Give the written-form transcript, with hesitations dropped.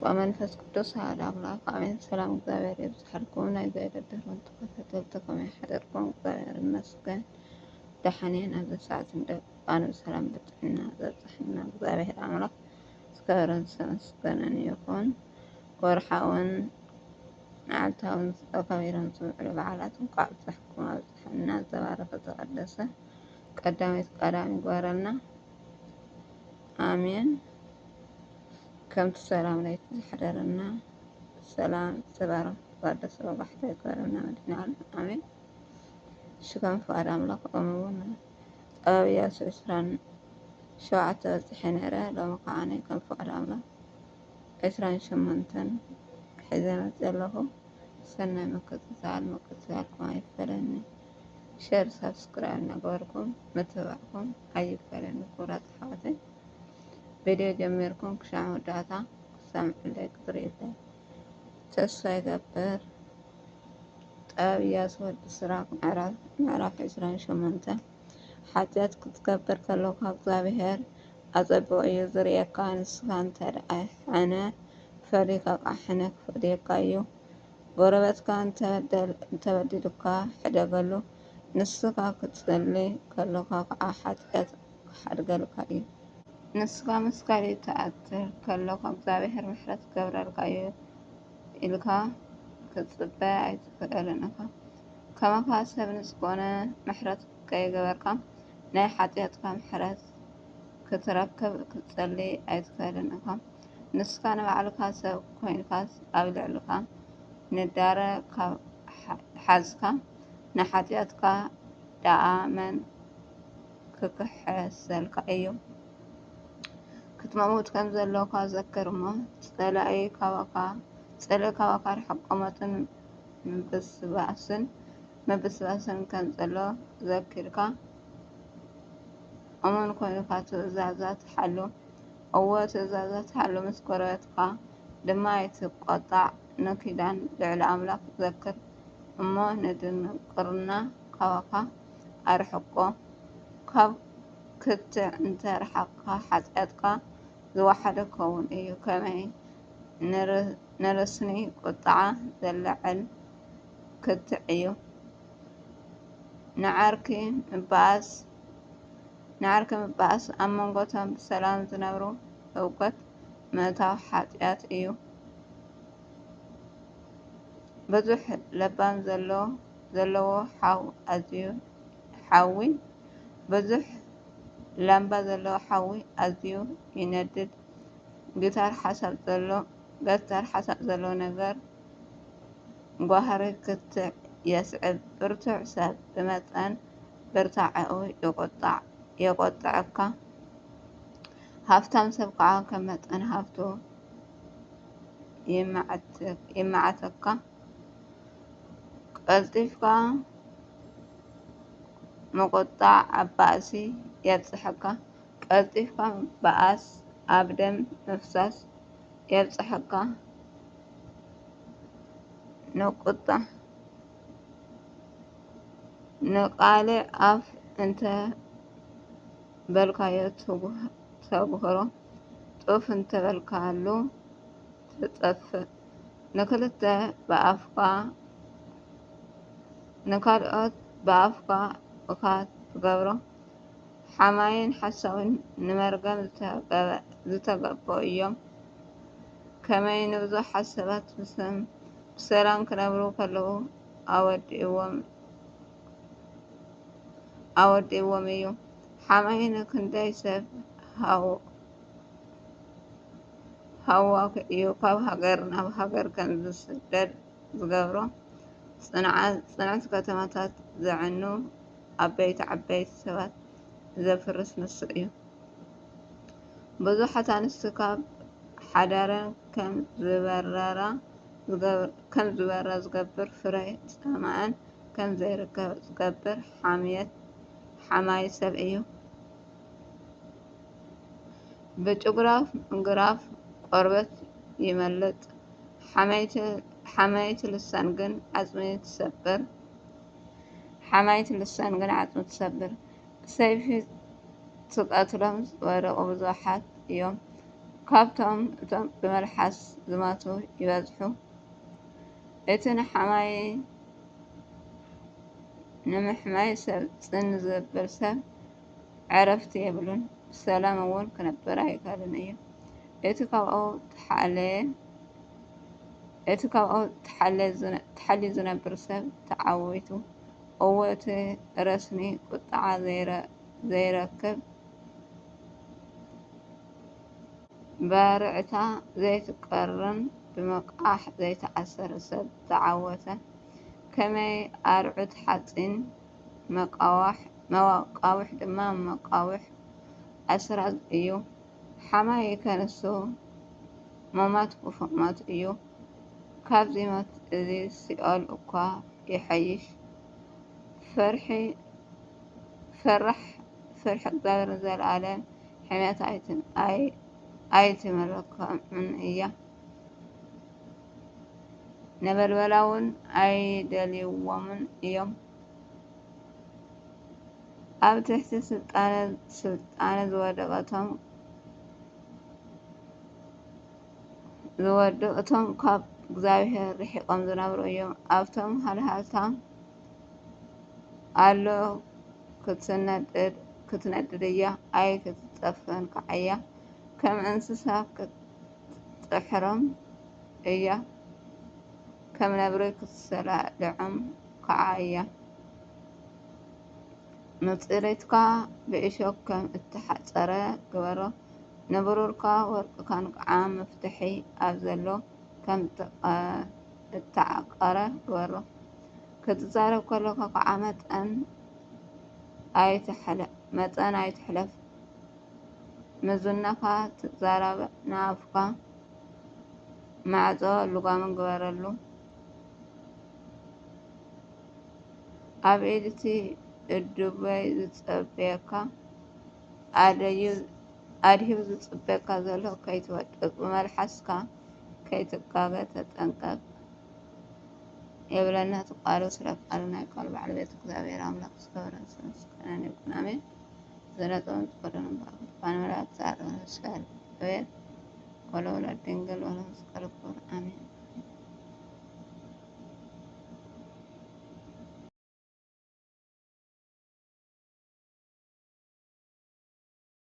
ومنفس ቅዱስ አሐዱ አምላክ አሜን። ሰላም እግዚአብሔር ይብዛልኩም። ናይ ዘይረድእኩም ተኸታተልትኩም ይሓደርኩም እግዚአብሔር ይመስገን። ደሓንየን ኣብዚ ሰዓት እንደቃኑ ሰላም ብጥዕና ዘብፅሐና እግዚአብሔር አምላክ ዝከበረን ዝተመስገነን ይኹን። ወርሓውን መዓልታውን ተኸቢሮም ዝውዕሉ በዓላትን ካብ ዝሕኩም ኣብፅሐና ዘባረኸ ዘቀደሰ ቀዳሚት ቀዳሚ ይግበረልና አሜን። ከምቲ ሰላም ለይቲ ዝሕደረና ሰላም ዝተባረኸ ዝቀደሰ ወጋሕታ ይግበረልና መድኃኔ ዓለም አሜን። ሽከም ፍቃድ ኣምላኽ ኦምውን ጥበብ ኢያሱ 27 በፂሐ ነይረ ሎሚ ከዓ ናይ ከም ፍቃድ ኣምላኽ 28 ሒዘ መፅእ ኣለኹ። ሰናይ ምክትታል ምክትታልኩም ኣይክፈለኒ። ሸር ሰብስክራይብ እናገበርኩም ምትብባዕኩም ኣይክፈለኒ ክቡራት ኣሕዋተይ። ቪድዮ ጀሚርኩም ክሻዕ መወዳእታ ክሰምዑለይ ክትሪኡለይ ተስፋ ይገብር። ጥበብ ኢያሱ ወዲ ስራክ ምዕራፍ 28 ሓጢአት ክትገብር ከለካ እግዚአብሔር ኣፀቢቑ እዩ ዝርኤካ። ንስኻ እንተደኣ ሕነ ፈሊካ ቃሕነ ክፈድየካ እዩ። ጎረቤትካ እንተበዲልካ ሕደገሉ። ንስኻ ክትፅልይ ከለካ ከዓ ሓጢአት ክሓድገልካ እዩ። ንስኻ ምስ ካሊእ ትኣትር ከለካ እግዚአብሔር ምሕረት ክገብረልካ እዩ ኢልካ ክትፅበይ ኣይትኽእልን ኢኻ። ከመካ ሰብ ንዝኮነ ምሕረት ከይገበርካ ናይ ሓጢአትካ ምሕረት ክትረክብ ክትፅልይ ኣይትኽእልን ኢኻ። ንስኻ ንባዕልካ ሰብ ኮይንካስ ኣብ ልዕልካ ንዳረ ካብ ሓዝካ ንሓጢአትካ ደኣ መን ክክሕሰልካ እዩ። ክትመውት ከም ዘለካ ዘክር እሞ ጸላኢ ካባካ ርሕቅ ቁመትን ምብስባስን ከም ዘሎ ዘኪርካ እሙን ኮይኑካ ትእዛዛት ሓሉ። እወ ትእዛዛት ሓሉ ምስ ጎረቤትካ ድማ ኣይትቆጣዕ። ንኪዳን ልዕሊ ኣምላክ ዘክር እሞ ንድንቁርና ካባካ ኣርሕቆ። ካብ ክትዕ እንተረሓቕካ ሓጢአትካ ዝወሓደ ክኸውን እዩ። ከመይ ንርስኒ ቁጥዓ ዘለዕል ክትዕ እዩ። ንዓርኪ ምበኣስ ኣብ መንጎቶም ብሰላም ዝነብሩ እውቀት ምእታው ሓጢአት እዩ። ብዙሕ ለባም ዘለዎ ሓዊ ኣዝዩ ይነድድ። ገታር ሓሳብ ዘሎ ነገር ጓህሪ ክትዕ የስዕብ። ብርቱዕ ሰብ ብመጠን ብርታዕኡ የቆጥዐካ። ሃፍታም ሰብ ከዓ ከም መጠን ሃፍቱ ይመዓተካ። ቀልጢፍካ ምቁጣዕ ኣብ ባእሲ የብፅሐካ። ቀልጢፍካ ምበኣስ ኣብ ደም ምፍሳስ የብፅሐካ። ንቃልዕ ኣፍ እንተ በልካዮ ተጉህሮ ጡፍ እንተበልካሉ ትጠፍእ። ንካልኦት ብኣፍካ እካ ትገብሮ ሓማይን ሓሳውን ንመርገም ዝተገበኡ እዮም። ከመይ ንብዙሓት ሰባት ብሰላም ክነብሩ ከለዉ ኣወዲእዎም እዩ። ሓማይ ንክንደይ ሰብ ሃዋክ እዩ ካብ ሃገር ናብ ሃገር ከም ዝስደድ ዝገብሮ። ጽንዕቲ ከተማታት ዘዕኑ ዓበይቲ ሰባት ዘፍርስ ንሱ እዩ። ብዙሓት ኣንስቲ ካብ ሓዳረን ከም ዝበራ ዝገብር ፍረ ጸማእን ከም ዘይርከብ ዝገብር ሓማይ ሰብ እዩ። ብጭጉራፍ ምግራፍ ቆርበት ይመልጥ። ሓማይቲ ልሳን ግን ዓጽሚ ትሰብር። ብሰይፊ ትቀትሎም ዝወደቁ ብዙሓት እዮም። ካብቶም እቶም ብመልሓስ ዝሞቱ ይበዝሑ። እቲ ንምሕማይ ሰብ ፅን ዝብል ሰብ ዕረፍቲ የብሉን፣ ብሰላም እውን ክነብር ኣይከኣልን እዩ። እቲ ካብኡ ተሓልዩ ዝነብር ሰብ ተዓዊቱ እዎ እቲ ረስኒ ቁጣዓ ዘይረክብ ባርዕታ ዘይትቀርን ብመቃሕ ዘይተኣሰረ ሰብ ተዓወተ ከመይ ኣርዑት ሓፂን መቃዊሕ ድማ መቃዊሕ ኣስራት እዩ። ሓማይ ከንሱ ሞማት ክፉእ ሞት እዩ። ካብዚ ሞት እዚ ሲኦል እኳ ይሐይሽ። ፈራሕ እግዚኣብሔር ዘለኣለም ሕሜታ ኣይትምረከምን እያ። ነበልበላ እውን ኣይደልይዎምን እዮም። ኣብ ትሕቲ ስልጣነ ዝወደቁቶም ካብ እግዚኣብሔር ርሒቆም ዝነብሩ እዮም። ኣብቶም ሃልሃልታ ኣሎ ክትነድድ እያ፣ ኣይ ክትጠፍአን ከዓ እያ። ከም እንስሳ ክትጥሕሮም እያ፣ ከም ነብሪ ክትሰላልዖም ከዓ እያ። ንፅሬትካ ብእሾክ ከም እተሓፀረ ግበሮ፣ ንብሩርካ ወርቅካን ከዓ መፍትሒ ኣብ ዘሎ ከም እተዓቀረ ግበሮ። ክትዛረብ ከለካ ከዓ መጠን ኣይትሕለፍ፣ ምዙናካ ትዛረብ ንኣፍካ ማዕፆ ልጓም ግበረሉ። ኣብ ኢድ እቲ እዱበይ ዝፅበየካ ኣድሂቡ ዝፅበየካ ዘሎ ከይትወድቅ፣ ብመልሓስካ ከይትጋገ ተጠንቀቅ የብለና እቲ ቃሉ። ስለ ቃሉ ናይ ቃሉ ባለቤት እግዚኣብሔር ኣምላክ ዝገበረ ምስጋና ይኩን ኣሜን። ዝነጥበን ዝፈረደን ባንመላእክት ዝሃለወን ስለ እግዚአብሔር ወለወላዲት ድንግል ወለመስቀሉ